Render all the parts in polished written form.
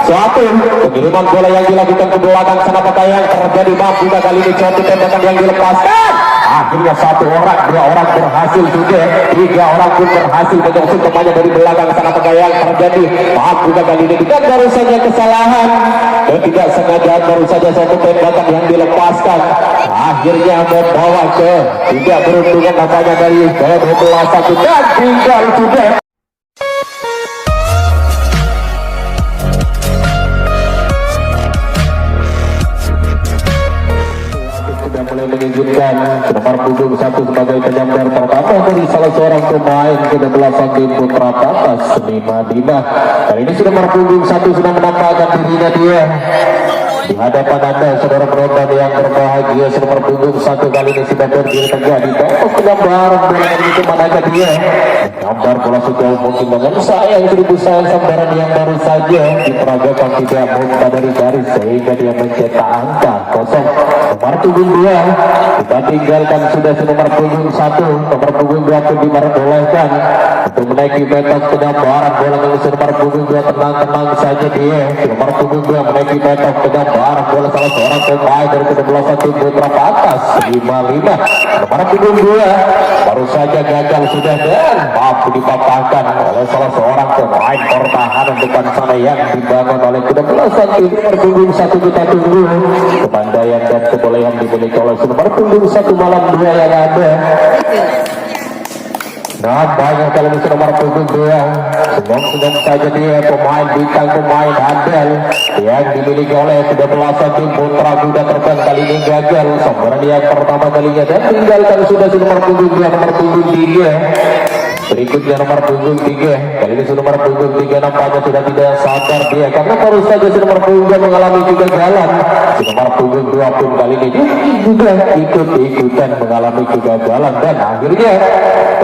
Suatu pengiriman bola yang dilakukan ke belakang sana Pakaian terjadi mampu kali ini suatu tembakan yang dilepaskan. Akhirnya satu orang, dua orang berhasil juga, tiga orang pun berhasil menyongsong temannya dari belakang sana Pakaian terjadi mampu kali ini dengan baru saja kesalahan tidak sengaja baru saja satu tembakan yang dilepaskan akhirnya membawa ke tidak beruntungan namanya dari ke-12 dan tinggal sudah. Menunjukkan nomor punggung 1 sebagai penyambar pertama dari salah seorang pemain ke-12 tim Putra Patas Seni Madinah. Kali ini sudah nomor punggung 1 sudah menampakkan dirinya dia di hadapan anda saudara penonton yang berbahagia. Nomor punggung 1 kali ini sudah berdiri tegak di bawah penyambaran bola ini kemanakah dia gambar bola sejauh mungkin dengan sayang 1000 sayang sambaran yang baru saja diperagakan tidak muntah dari garis sehingga dia mencetak angka kosong. Nomor punggung 2 kita tinggalkan sudah nomor punggung 1, nomor punggung 2 pun diperbolehkan untuk menaiki petak penyambaran bola yang nomor punggung 2 tenang-tenang saja dia. Nomor punggung 2 menaiki petak penyambaran bola salah seorang pemain dari ke-12 tim Putra Patas 55. Nomor punggung 2 baru saja gagal sudah dan mampu dipatahkan oleh salah seorang pemain pertahanan depan sana yang dibangun oleh ke-12 tim. Nomor punggung 1 kita tunggu kepandaian dan kebolehan dimiliki oleh nomor punggung 1 malam 2 yang ada. Nah banyak kali ini nomor punggung 2 senang-senang saja dia pemain bintang pemain handal yang dimiliki oleh ke-12 tim Putra Kuda Terbang kali ini gagal sambaran yang pertama kalinya dan tinggalkan sudah nomor punggung 2 nomor punggung 3. Berikutnya nomor punggung 3 kali ini nomor punggung 3 nampaknya sudah tidak sadar dia karena baru saja nomor punggung 2 mengalami kegagalan. Nomor punggung 2 pun kali ini juga ikut-ikutan mengalami kegagalan dan akhirnya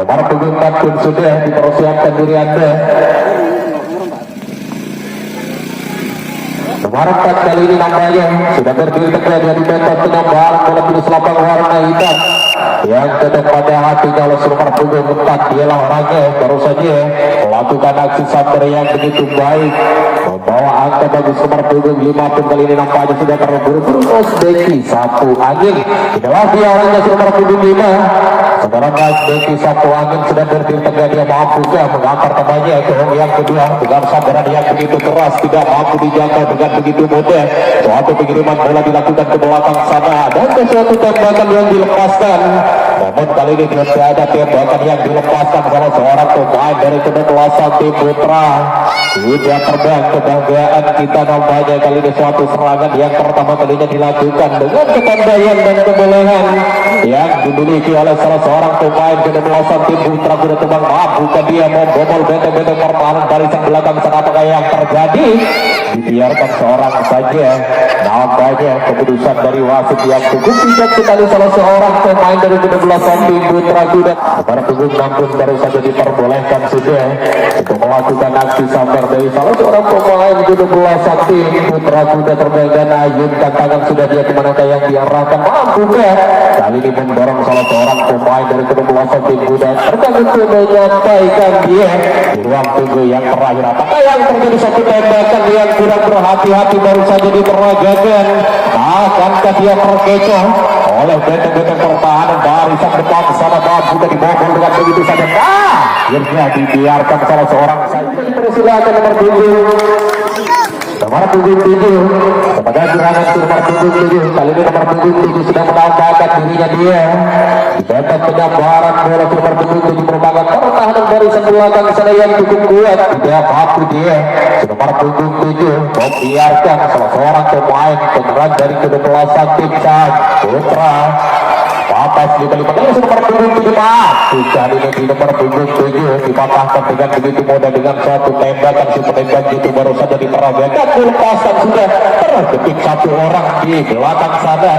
nomor punggung 4 pun sudah dipersiapkan diri anda. Nomor 4 kali ini nampaknya sudah berdiri tegak di meter penyambaran bola tulis lapang warna hitam yang tetap pada hatinya oleh nomor punggung 4 dialah orangnya baru saja melakukan aksi sambar yang begitu baik membawa angka bagus. Nomor punggung 5 pun kali ini nampaknya sudah terburu-buru Beki Sapu Angin inilah dia orangnya nomor punggung 5. Sekarang Beki Sapu Angin sudah berdiri tegak dia mampu mengantar temannya ke yang kedua dengan sambaran yang begitu keras tidak mampu dijangkau dengan begitu mudah. Suatu pengiriman bola dilakukan ke belakang sana dan ke suatu tembakan yang dilepaskan. Namun kali ini tidak ada tembakan yang dilepaskan oleh seorang pemain dari ke-12 tim Putra Kuda Terbang. Kebanggaan kita nampaknya kali ini suatu serangan yang pertama kalinya dilakukan dengan kepandaian dan kebolehan yang dimiliki oleh salah seorang pemain ke-12 tim Putra Kuda Terbang. Bukan dia membobol benteng-benteng pertahanan barisan belakang sana. Apakah yang terjadi? Dibiarkan seorang saja. Nampaknya keputusan dari wasit yang cukup bijak sekali salah seorang pemain dari ke-12 tim Putra Kuda. Para punggung 6 pun baru saja diperbolehkan sudah untuk melakukan aksi sambar dari salah seorang pemain ke-12 tim Putra Kuda Terbang dan ayun tantangan sudah dia kemanakah yang diarahkan mampu kali ini mendorong salah seorang pemain dari ke-12 tim Kuda Terbang untuk menyampaikan dia di ruang tunggu yang terakhir. Apakah yang terjadi satu tembakan yang kurang berhati-hati baru saja diperagakan akankah dia terkecoh oleh benteng-benteng pertahanan barisan depan sana mampu dan dibobol dengan begitu saja. Akhirnya dibiarkan salah seorang saja. Persilakan nomor punggung 7 sebagai serangan nomor punggung 7 kali ini nomor punggung 7 sudah menambahkan dirinya dia di tempat penyambaran bola. Nomor punggung 7 merupakan pertahanan barisan belakang sana yang cukup kuat tidak mampu dia. Nomor punggung 7 membiarkan salah seorang pemain penyerang dari ke-12 tim Putra Patas dikali-kali nomor punggung 7 kali ini di nomor punggung 7 dipatahkan dengan begitu mudah dengan satu tembakan. Si penembak itu baru saja diperagakan dilepaskan sudah terketik satu orang di belakang sana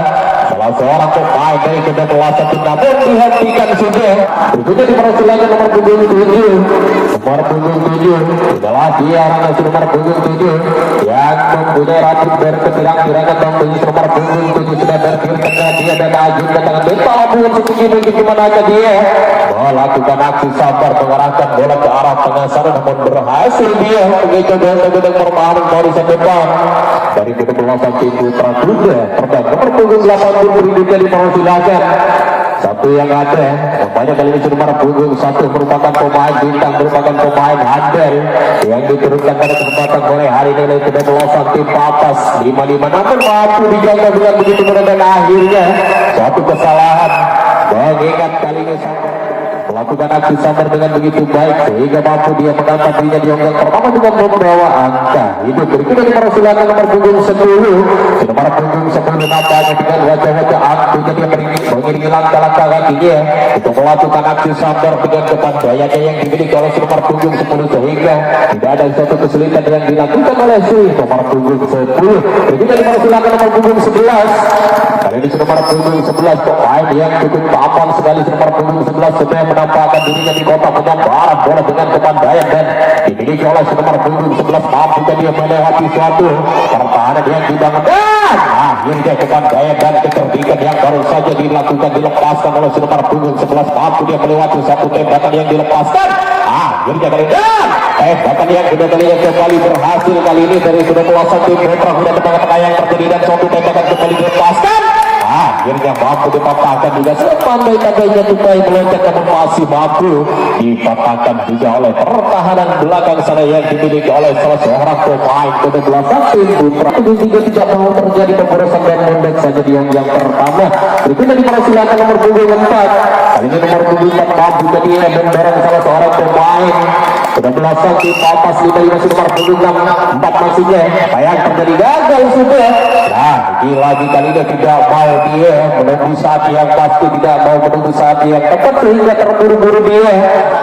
salah seorang pemain dari ke-12 tim namun dihentikan sudah. Berikutnya dipersilakan nomor punggung 7 nomor punggung 7 adalah dia nomor punggung 7 yang mempunyai rambut berkepirang-pirangan mempunyai nomor punggung 7 sudah berdiri tegak dia dan Ajun datang betal bukan seperti gimana aja dia melakukan aksi sabar mengarahkan bola ke arah pengasaran namun berhasil dia mencoba dengan pertahanan barisan depan dari kedua tim Putra Kuda perban nomor punggung 80 beri dari persilakan satu yang ada nampaknya kali ini nomor punggung 1 merupakan pemain bintang merupakan pemain handal yang diturunkan pada kesempatan sore hari ini oleh kedua tim Papas 55 namun mampu dijaga dengan begitu mudah dan akhirnya satu kesalahan mengingat kali ini melakukan aksi sabar dengan begitu baik sehingga mampu dia mengangkat dirinya di ongkang pertama dengan membawa angka itu berikutnya dipersilakan nomor punggung 10 nomor punggung 10 nampaknya dengan wajah-wajah angkunya dia mengiringi langkah-langkah kakinya untuk melakukan aksi sabar dengan kepandaiannya yang dimiliki oleh nomor punggung 10 sehingga tidak ada suatu kesulitan yang dilakukan oleh si nomor punggung 10 berikutnya dipersilakan nomor punggung 11 kali ini nomor punggung 11 pemain yang cukup tampan sekali nomor punggung 11 sudah menampakkan dirinya di kotak penyamparan bola dengan kepandaian dan dimiliki oleh nomor punggung 11 mampu dia melewati suatu pertahanan yang dibangun dan akhirnya kepandaian dan kecerdikan yang baru saja dilakukan dilepaskan oleh nomor punggung 11 mampu dia melewati satu tembakan yang dilepaskan akhirnya kali dan tembakan yang kedua kalinya kembali berhasil kali ini dari sudah kuasa tim Putra sudah tengah-tengah yang terjadi dan suatu tembakan kembali dilepaskan akhirnya mampu dipatahkan juga sepandai-pandainya tupai meloncat namun masih mampu dipatahkan juga oleh pertahanan belakang sana yang dimiliki oleh salah seorang pemain kedua tim Putra juga tidak mau terjadi pemborosan dan mendek saja di yang pertama berikutnya dipersilakan nomor punggung 4 kali ini nomor punggung 4 mampu jadi mendorong salah seorang pemain sudah belasan di Papas 55 nomor punggung 4 maksudnya apa yang terjadi gagal sudah lagi kali ini tidak mau dia menunggu saat yang pasti tidak mau menunggu saat yang tepat sehingga terburu-buru dia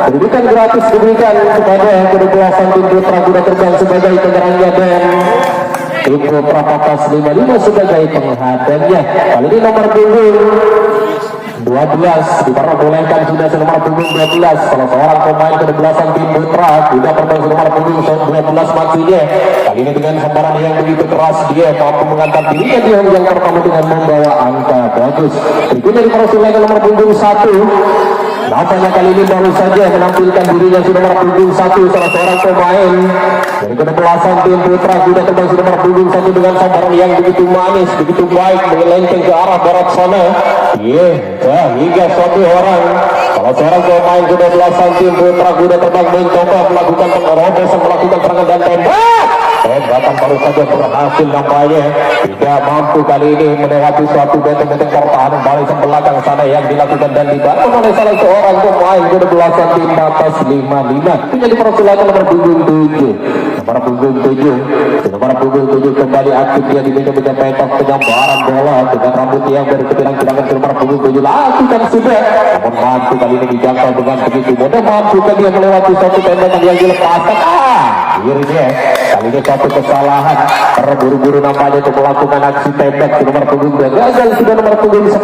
pendidikan gratis diberikan kepada kedua tim Putra Kuda Terbang sebagai penyerangnya dan tim Putra Papas 55 sebagai penghadangnya kali ini nomor punggung 12 diperbolehkan sudah nomor punggung 12 salah seorang pemain kedebelasan tim Putra tidak bermain nomor punggung 12 maksudnya kali ini dengan sambaran yang begitu keras dia mampu mengantar dirinya di yang pertama dengan membawa angka bagus berikutnya dipersilakan nomor punggung 1 nampaknya kali ini baru saja menampilkan dirinya sudah nomor punggung 1 salah seorang pemain dari kedebelasan tim Putra sudah terbang nomor punggung 1 dengan sambaran yang begitu manis begitu baik menyelenteng ke arah barat sana hingga satu orang salah seorang pemain kedebelasan tim Putra Kuda Terbang mencoba melakukan pengerobosan melakukan serangan dan tembakan baru saja berhasil nampaknya tidak mampu kali ini melewati suatu benteng-benteng pertahanan barisan belakang sana yang dilakukan dan dibangun oleh salah seorang pemain kedebelasan tim Papas 55 itu jadi persilakan nomor punggung 7 nomor punggung 7 kembali aktif dia diminta petak penyamparan bola dengan rambut yang berkepirang-pirangan nomor punggung 7 lakukan sudah namun mampu kali ini dijangkau dengan begitu mudah mampu kan dia melewati satu tembakan yang dilepaskan akhirnya kali ini satu kesalahan terburu-buru nampaknya untuk melakukan aksi tembak di nomor punggung 2 gagal sudah nomor punggung 9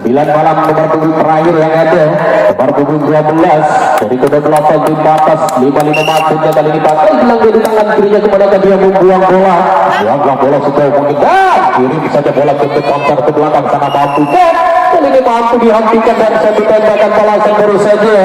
malam nomor punggung terakhir yang ada nomor punggung 12 dari kedua tim Papas 55 maksudnya kali ini pakai hilang di tangan kirinya kepada dia membuang bola sudah mungkin dan kirim saja bola ke counter ke belakang sana mampu kali ini mampu dihentikan dan satu tembakan balasan baru saja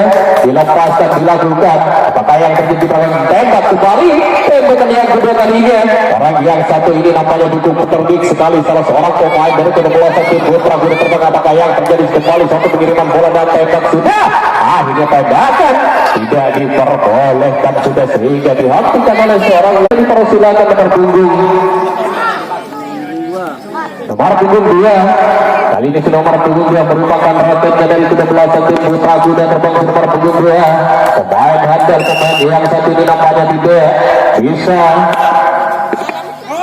dilepaskan dilakukan apakah yang terjadi dalam tembak kembali tembakan yang kedua kalinya orang yang satu ini nampaknya dukung terbit sekali salah seorang pemain dari kedua tim Putra Kuda Terbang apakah yang terjadi kembali satu pengiriman bola dan tembak sudah akhirnya tembakan tidak diperbolehkan sudah sehingga dihentikan oleh seorang lagi persilakan nomor punggung 2 kali ini nomor punggung 2 merupakan raketnya dari kedua tim Putra Kuda Terbang nomor punggung 2 pemain handal pemain yang satu ini nampaknya tidak bisa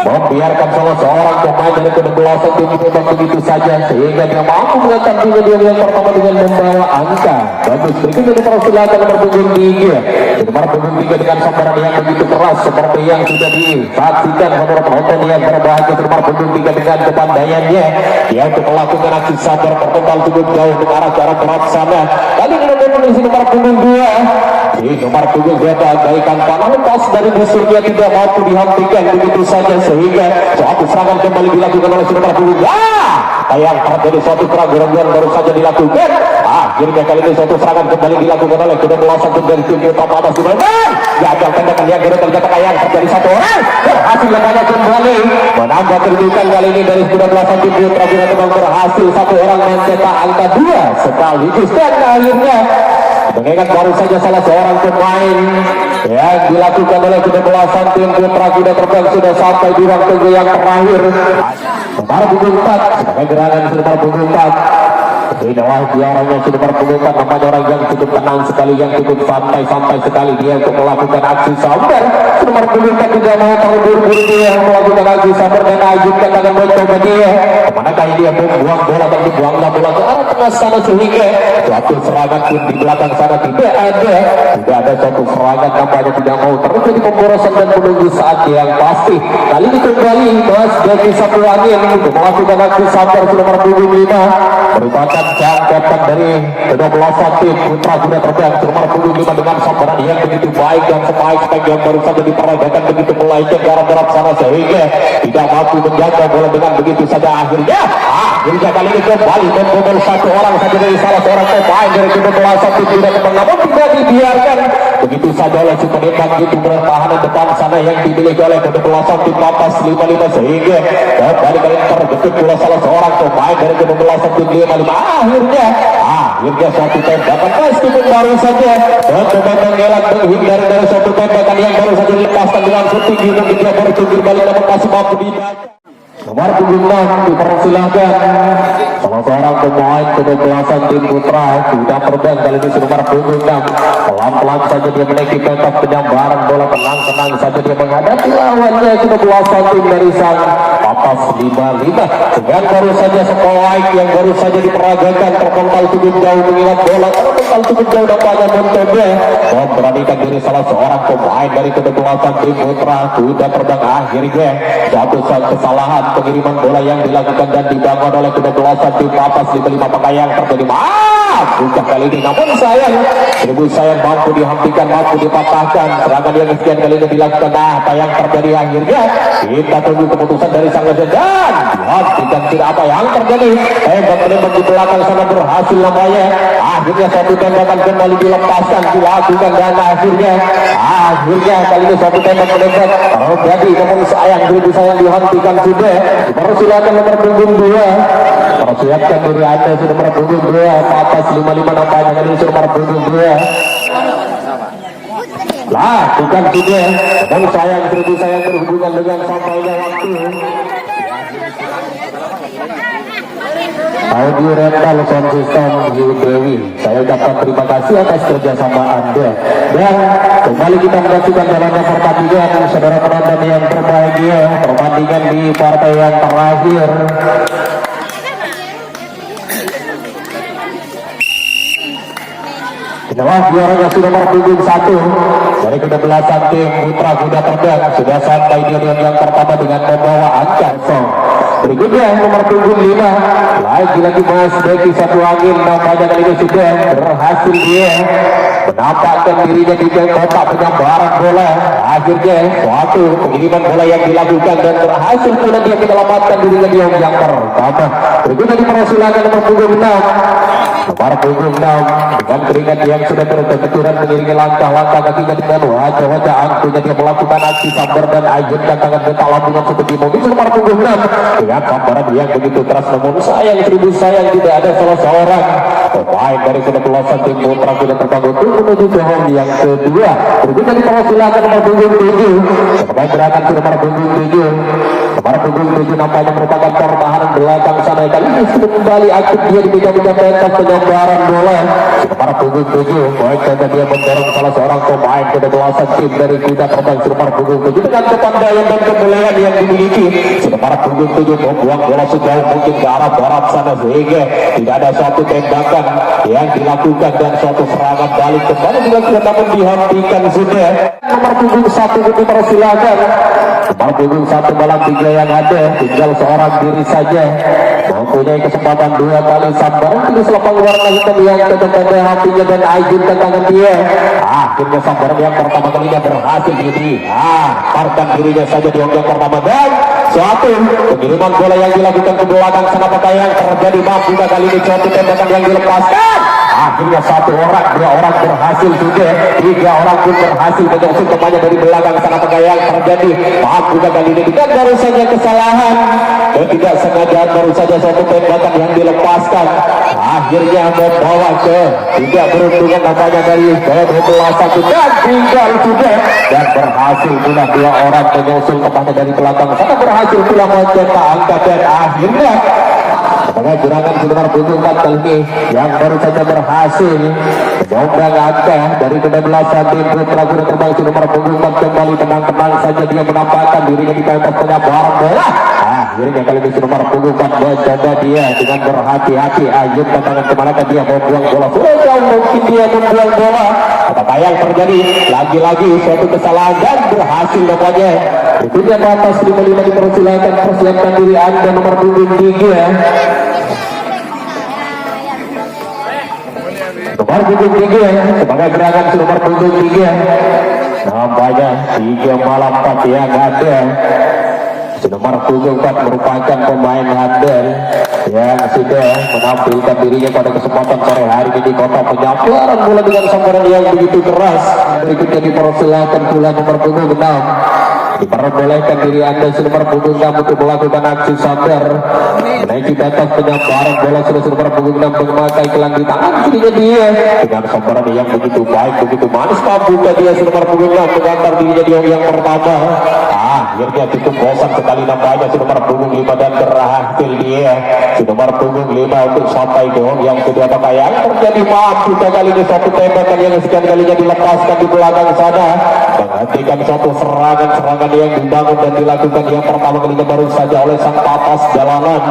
membiarkan salah seorang pemain dari kedebelasan tim Putra begitu saja sehingga dia mampu mengangkat dirinya yang pertama dengan membawa angka bagus berikutnya dipersilakan nomor punggung 3 nomor punggung 3 dengan sambaran yang begitu keras seperti yang sudah disaksikan menurut penonton yang berbahagia nomor punggung 3 dengan kepandaiannya dia untuk melakukan aksi sabar terpental cukup jauh ke arah barat sana kali ini nomor punggung 2 nomor punggung 2 bagaikan panah lepas dari musuhnya tidak mampu dihentikan begitu saja sehingga suatu serangan kembali dilakukan oleh nomor punggung yang terjadi suatu keraguan baru saja dilakukan. Akhirnya kali ini suatu serangan kembali dilakukan oleh kedua belah satu dari tim utama atas di mana gagal tendangan yang baru terjadi yang terjadi satu orang berhasil lemahnya kembali menambah kedudukan kali ini dari kedua belah satu tim Putra Bina Temang berhasil satu orang mencetak angka 2 sekaligus dan akhirnya mengingat baru saja salah seorang pemain yang dilakukan oleh kedua belah tim Putra Kuda Terbang sudah sampai di ruang tunggu yang terakhir. Baru pukul 4 sebagai gerangan sudah baru pukul 4. Ini dia orang yang sudah berpelukan, namanya orang yang cukup tenang sekali, yang cukup santai sekali dia untuk melakukan aksi sambar. Sudah berpelukan tidak mau terburu-buru dia melakukan aksi sambar dan ajibkan dengan mencoba dia. Kemanakah dia membuang bola dan dibuanglah bola ke arah tengah sana sehingga suatu serangan pun di belakang sana tidak ada suatu serangan nampaknya tidak mau terjadi pemborosan dan menunggu saat yang pasti. Kali ini kembali Mas Devi Satu Angin untuk melakukan aksi sambar sudah berpuluh 5 merupakan jangkauan dari kedua belah tim Putra Kuda Terbang nomor 25 dengan sambaran yang begitu baik dan sebaik yang baru saja diperagakan begitu mulai ke garap-garap sana sehingga tidak mampu menjaga bola dengan begitu saja akhirnya kali ini kembali membobol satu orang saja dari salah seorang pemain dari kedua belah tim Kuda Terbang namun tidak dibiarkan begitu saja oleh si penembak itu pertahanan depan sana yang dimiliki oleh kedua belah tim Papas 55 sehingga kembali kali ini terbentuk pula salah seorang pemain dari kedua belah tim 55 akhirnya suatu tembakan meskipun baru saja mencoba mengelak menghindari dari suatu tembakan yang baru saja dilepaskan dengan setinggi mungkin dia baru kembali namun masih mampu dibaca. Nomor 6 dipersilahkan salah seorang pemain kedua tim Putra Kuda Terbang kali ini nomor 6 pelan-pelan saja dia menaiki petak penyambaran bola tenang saja dia menghadapi lawannya kedua tim dari sang Papas 55 dengan baru saja sekolah yang baru saja diperagakan terpental cukup jauh mengingat bola terpental cukup jauh nampaknya mencoba memberanikan diri salah seorang pemain dari kedua tim Putra Kuda Terbang akhirnya satu kesalahan pengiriman bola yang dilakukan dan dibangun oleh kedua belah tim Papas 55 pakaian terjadi bukan kali ini namun sayang mampu dihentikan mampu dipatahkan serangan yang sekian kali ini dilakukan apa yang terjadi akhirnya kita tunggu keputusan dari sang legend dan dihentikan tidak apa yang terjadi tembak di belakang sana berhasil namanya akhirnya satu tembakan kembali dilepaskan dilakukan dan akhirnya kali ini satu tembak terjadi namun sayang dihentikan sudah dipersilakan nomor punggung 2 persiapkan diri anda sudah nomor punggung 2 Papas 55 nampaknya kali ini sudah nomor punggung 2 bukan sudah dan sayang berhubungan dengan sampainya waktu audio rental sound system Dewi. Saya ucapkan terima kasih atas kerjasama Anda dan kembali kita menyaksikan jalannya pertandingan saudara penonton yang berbahagia pertandingan di partai yang terakhir. Inilah juaranya sudah berpunggung 1 dari kedua belah tim Putra Kuda Terbang sudah sampai di yang pertama dengan membawa angka berikutnya nomor punggung 5 lagi-lagi Mas Devi Satu Angin nampaknya kali ini sudah berhasil dia menampakkan dirinya di kotak penyambaran bola akhirnya suatu pengiriman bola yang dilakukan dan berhasil pula dia menyelamatkan dirinya di yang pertama. Berikutnya dipersilakan nomor punggung 6 dengan keringat yang sudah berbenturan mengiringi langkah-langkah kakinya dengan wajah-wajah angkunya dia melakukan aksi sambar dan ajunkan tangan bentak lambungan seperti mobil nomor punggung 6 dengan sambaran yang begitu keras namun sayang tidak ada salah seorang pemain dari kedua tim Putra Kuda Terbang untuk menuju ke home yang kedua. Berikutnya dipersilakan nomor punggung 7 sebagai gerakan nomor punggung 7 nampaknya merupakan pertahanan belakang sana kali ini sudah kembali aktif dia di meja-meja pentas penyambaran bola nomor punggung 7 baik saja dia mendorong salah seorang pemain kedua tim dari Kuda Terbang nomor punggung 7 dengan kepandaian dan kebolehan yang dimiliki nomor punggung 7 membuang bola sejauh mungkin ke arah barat sana sehingga tidak ada suatu tembakan yang dilakukan dan suatu serangan balik kembali dilakukan namun dihentikan sudah nomor punggung 1 dipersilakan nomor punggung 1 malam 3 yang ada tinggal seorang diri saja mempunyai kesempatan 2 kali sambaran terus lapang warna hitam yang cocok pada hatinya dan ajukan tangan dia. Akhirnya sambaran yang pertama kalinya berhasil jadi parkan dirinya saja di yang pertama dan suatu pengiriman bola yang dilakukan ke belakang sana pakai yang terjadi juga kali ini suatu tembakan yang dilepaskan. Akhirnya 1 orang, 2 orang berhasil juga, 3 orang pun berhasil menyongsong temannya dari belakang sana pakai yang terjadi juga kali ini tidak baru saja kesalahan dan tidak sengaja baru saja suatu tembakan yang dilepaskan akhirnya membawa ke tidak beruntungan namanya dari ke-12 dan tinggal juga dan berhasil pula 2 orang menyusul temannya dari belakang sana berhasil pula mencetak angka dan akhirnya apakah gerangan nomor punggung 4 kali ini yang baru saja berhasil menyumbang angka dari ke-12 tim Putra Guna terbang nomor punggung 4 kembali tenang-tenang saja dia menampakkan dirinya di pentas penyabaran bola. Akhirnya kali ini nomor punggung 4 mencoba dia dengan berhati-hati ayun tangan kemana dia mau buang bola sudah jauh mungkin dia membuang bola apakah yang terjadi lagi-lagi suatu kesalahan dan berhasil namanya berikutnya ke atas 55 dipersilakan persiapkan diri anda nomor punggung 3 nomor punggung 3 sebagai gerakan nomor punggung 3 nampaknya 3 malam 4 yang ada nomor punggung 4 merupakan pemain handal yang sudah menampilkan dirinya pada kesempatan sore hari ini di kota penyabaran bola dengan sambaran yang begitu keras. Berikutnya dipersilakan pula nomor punggung 6 diperbolehkan diri anda nomor punggung 6 untuk melakukan aksi sambar menaiki batas penyabaran bola sudah nomor punggung 6 memakai gelang di tangan kirinya dia dengan sambaran yang begitu baik begitu manis membuka dia nomor punggung 6 mengantar dirinya dia yang pertama. Akhirnya cukup bosan sekali nampaknya nomor punggung 5 dan berhasil dia nomor punggung 5 untuk sampai ke yang kedua pakaian terjadi mampu kali ini suatu tembakan yang sekian kalinya dilepaskan di belakang sana menghentikan suatu serangan yang dibangun dan dilakukan yang pertama kalinya baru saja oleh sang papas jalanan.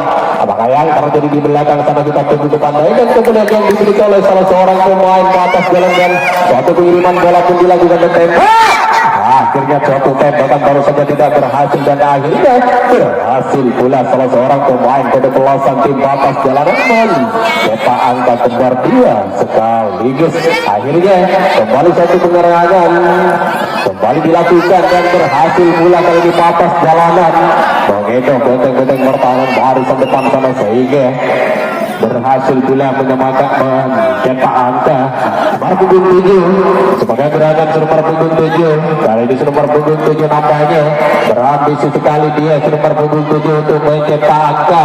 Apakah yang terjadi di belakang sana kita tunggu depan dan kemudian yang dimiliki oleh salah seorang pemain papas jalan dan suatu pengiriman bola pun dilakukan dan tembak. Akhirnya suatu tembakan baru saja tidak berhasil dan akhirnya berhasil pula salah seorang pemain ke-12 tim batas jalanan mencetak angka kembar 2 sekaligus. Akhirnya kembali satu penyerangan kembali dilakukan dan berhasil pula kali di batas jalanan begitu benteng-benteng pertahanan barisan depan sana sehingga berhasil pula mencetak angka nomor punggung 7 sebagai gerakan nomor punggung 7 kali ini nomor punggung 7 nampaknya berambisi sekali dia nomor punggung 7 untuk mencetak angka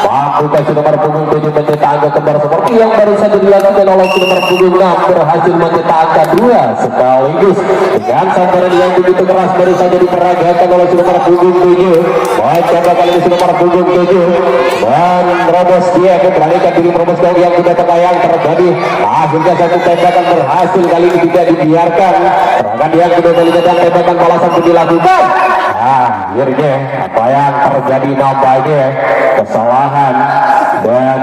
mampu kasih nomor punggung 7 mencetak angka kembar seperti yang baru saja dilakukan oleh nomor punggung 6 berhasil mencetak angka 2 sekaligus dengan sambaran yang begitu keras baru saja diperagakan oleh nomor punggung 7 mencoba kali ini nomor punggung 7 dan merobos dia beralihkan diri merobos gol yang tidak terbayang terjadi akhirnya satu tembakan berhasil kali ini tidak dibiarkan serangan yang kedua kali dan tembakan balasan pun dilakukan akhirnya apa yang terjadi nampaknya kesalahan dan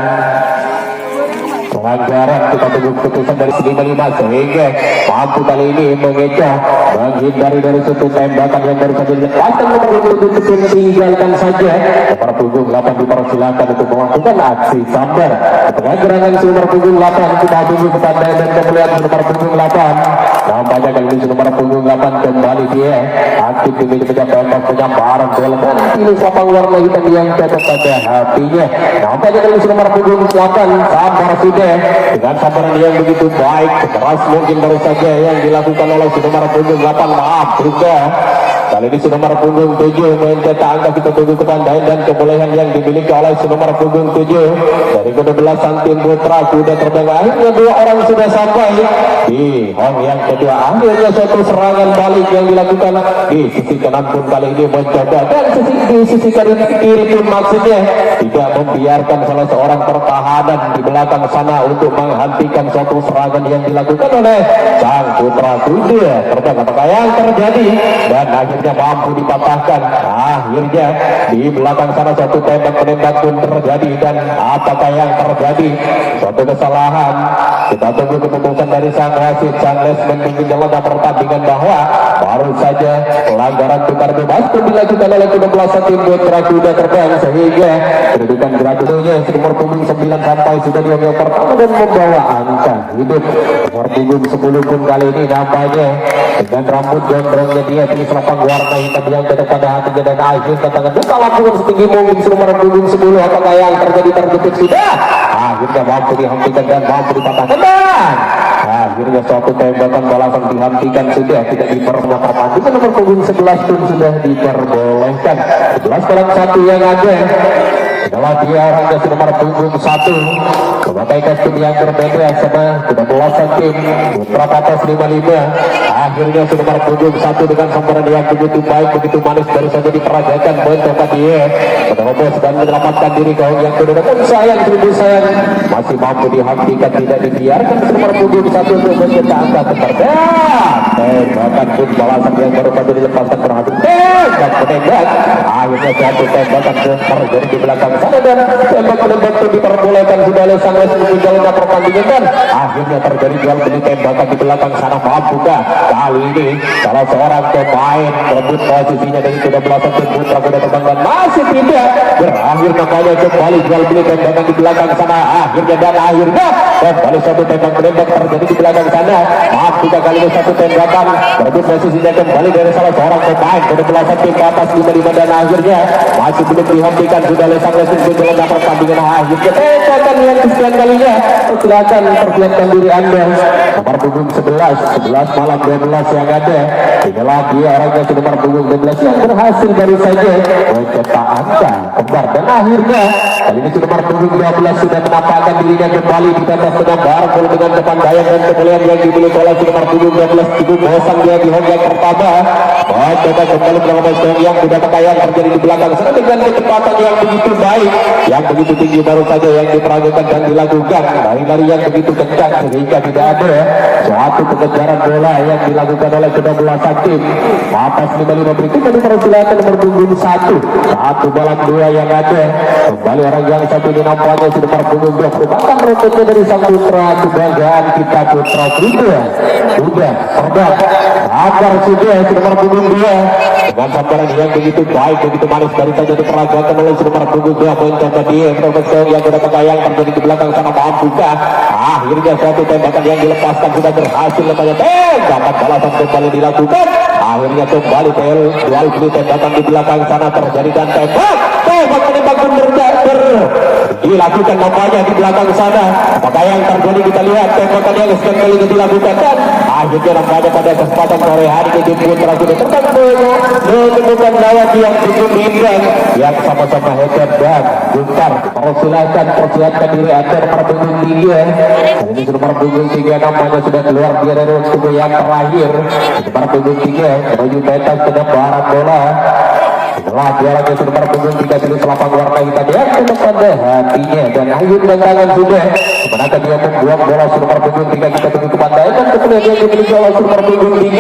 pelanggaran kita tunggu keputusan dari segi 5 sehingga mampu kali ini mengecoh menghindari dari satu tembakan yang baru saja dilepaskan nomor punggung 7 tinggalkan saja nomor punggung 8 dipersilakan untuk melakukan aksi sambar dengan gerangan nomor punggung 8 kita tunggu kepada dan kemudian nomor punggung 8 nampaknya kali ini nomor punggung 8 kembali dia aktif di meja penyabaran bola dan pilih lapang warna hitam yang cocok pada hatinya nampaknya kali ini nomor punggung 8 sambar sudah dengan sambaran yang begitu baik keras mungkin baru saja yang dilakukan oleh nomor punggung 8 maaf juga kali ini nomor punggung 7 mencetak angka kita tunggu kepandaian dan kebolehan yang dimiliki oleh nomor punggung 7 dari ke-12 tim Putra sudah terbang akhirnya 2 orang sudah sampai di hong yang kedua akhirnya suatu serangan balik yang dilakukan di sisi kanan pun kali ini mencoba dan di sisi kiri pun maksudnya tidak membiarkan salah seorang pertahanan di belakang sana untuk menghentikan suatu serangan yang dilakukan oleh sang Putra sudah terbang apakah yang terjadi dan akhirnya akhirnya mampu dipatahkan. Akhirnya di belakang sana satu tembak-menembak pun terjadi, dan apakah yang terjadi? Suatu kesalahan. Kita tunggu keputusan dari sang wasit, sang lesmen menjalankan pertandingan bahwa baru saja pelanggaran tukar bebas pun dilakukan oleh kedua tim Putra Kuda Terbang, sehingga kedudukan gradualnya nomor punggung 9 sampai sudah di babak pertama dan membawa angka hidup. Nomor punggung 10 pun kali ini nampaknya dengan rambut gondrongnya dia di selapang warna hitam yang tetap pada hatinya, dan akhir tangan buka lakukan setinggi mungkin nomor punggung 10. Apakah yang terjadi? Terjepit sudah, akhirnya mampu dihentikan dan mampu dipatahkan, dan akhirnya suatu tembakan balasan dihentikan sudah, tidak diperbolehkan pertandingan. Nomor punggung 11 pun sudah diperbolehkan. 11-1 yang ada adalah dia orangnya nomor punggung 1 memakai kostum yang berbeda sama 13 tim Putra Patas 55. Akhirnya nomor punggung 1 dengan sambaran yang begitu baik, begitu manis, baru saja diperagakan mencoba dia menerobos dan menyelamatkan diri kaum yang kedua, namun sayang masih mampu dihentikan, tidak dibiarkan nomor punggung 1 untuk mencetak angka keterdekat. Tembakan pun balasan yang baru saja dilepaskan berhasil tembak. Akhirnya satu tembakan pun terjadi di belakang sana, dan tembak-tembak itu diperbolehkan sudah oleh sang wasit menjalankan pertandingan, dan akhirnya terjadi jual beli tembakan di belakang sana. Mampukah kali ini salah seorang pemain merebut posisinya dari 13 tim Putra Kuda Terbang, dan masih tidak berakhir nampaknya kembali jual beli tembakan di belakang sana. Akhirnya kembali satu tembak-tembak terjadi di belakang sana. Mampukah kali ini satu tembakan merebut posisinya kembali dari salah seorang pemain 13 tim Patas 55, dan akhirnya masih belum dihentikan sudah oleh sang wasit menjalankan pertandingan. Akhirnya tembakan yang kesekian kalinya. Silakan persiapkan diri Anda. Nomor punggung 11 malam 12 yang ada. Inilah dia orangnya nomor punggung 12 yang berhasil baru saja mencetak angka kembar, dan akhirnya kali ini nomor punggung 12 sudah menampakkan dirinya kembali di atas tengah bareng dengan depan daya dan kebolehan yang dimiliki oleh nomor punggung 12. Cukup bosan dia di hong yang pertama. Coba kembali dalam bosan yang tidak terkaya terjadi di belakang sana dengan kecepatan yang begitu baik, yang begitu tinggi baru saja yang diperagakan dan dilakukan. Lari-lari yang begitu kencang sehingga tidak ada suatu pengejaran bola yang dilakukan oleh kedua belah tim Patas 55. Berikutnya dipersilakan nomor punggung 1 balap 2 yang ada. Kembali orang yang satu ini nampaknya sudah nomor punggung 2 merupakan roketnya dari sang putra kebanggaan kita Putra Kuda sudah terbang kabar sudah nomor punggung 2 dengan sambaran yang begitu baik, begitu manis, dari saja diperagakan oleh nomor punggung 2 mencoba dia profesor yang sudah terkayang terjadi di belakang sana. Mampukah akhirnya suatu tembakan yang dilepaskan sudah berhasil, lepasnya tembakan balasan kembali dilakukan. Akhirnya kembali dual beli tembakan di belakang sana terjadi, dan tembak pun dilakukan nampaknya di belakang sana. Apakah yang terjadi? Kita lihat tembakan yang sekian kali dilakukan, dan akhirnya nampaknya pada kesempatan sore hari ini Putra Kuda Terbang menemukan lawan yang cukup imbang, yang sama-sama hebat dan gentar. Persilakan diri Anda nomor punggung 3. Ini nomor punggung 3 nampaknya sudah keluar dia dari waktu yang terakhir. Nomor punggung 3 menuju pentas ke barat bola. Setelah dia lagi nomor punggung 3 sudah selapang warna hitam dia tetap pada hatinya, dan akhir dan tangan sudah sebenarnya dia membuang bola nomor punggung 3. Kita tunggu kepandaian dan kemudian dia dimiliki oleh nomor punggung 3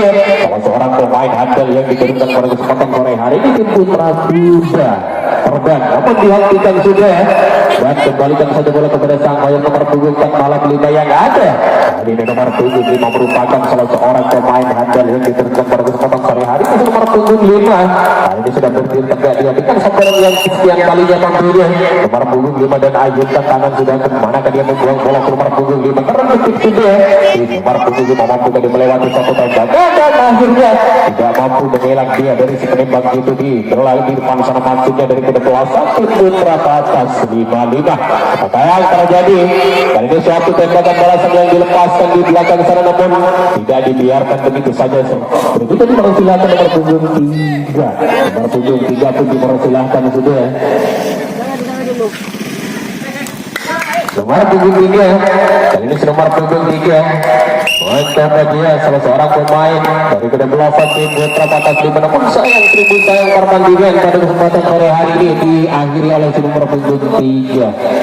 salah seorang pemain handal yang diturunkan pada kesempatan sore hari ini tim Putra Kuda Terbang. Namun dihentikan sudah, dan kembalikan saja bola kepada sang mayor nomor punggung 4 malam 5 yang ada. Ini nomor punggung 5 merupakan salah seorang pemain handal yang diturunkan pada kesempatan sore hari ini nomor punggung 5. Ini sudah berdiri tegak, dihentikan sambaran yang sekian kalinya tampilnya nomor punggung 5, dan ajukan tangan sudah kemana dia membuang bola ke nomor punggung 5 karena detik sudah nomor punggung 5 mampu dia melewati satu tembakan, dan akhirnya tidak mampu mengelang dia dari si penembak itu di depan sana maksudnya dari kedua satu Putra Patas 55. Apa yang terjadi? Kali ini suatu tembakan balasan yang dilepaskan di belakang sana, namun tidak dibiarkan begitu saja. Berikutnya dipersilakan nomor punggung 3. Nomor punggung 3 pun dipersilahkan sudah. Nomor punggung 3 kali ini nomor punggung 3 mencoba dia salah seorang pemain dari kedua tim Putra Patas 5. Namun sayang pertandingan pada kesempatan sore hari ini diakhiri oleh nomor punggung 3.